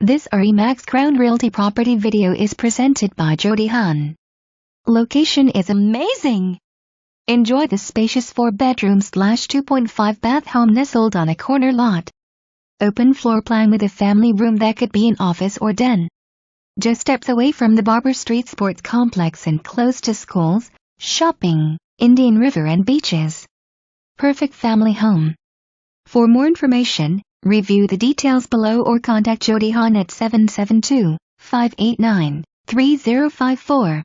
This RE/MAX Crown Realty property video is presented by Joti Hahn. Location is amazing! Enjoy the spacious 4-bedroom/2.5 bath home nestled on a corner lot. Open floor plan with a family room that could be an office or den. Just steps away from the Barber St Sports Complex and close to schools, shopping, Indian River and beaches. Perfect family home. For more information, review the details below or contact Joti Hahn at 772-589-3054.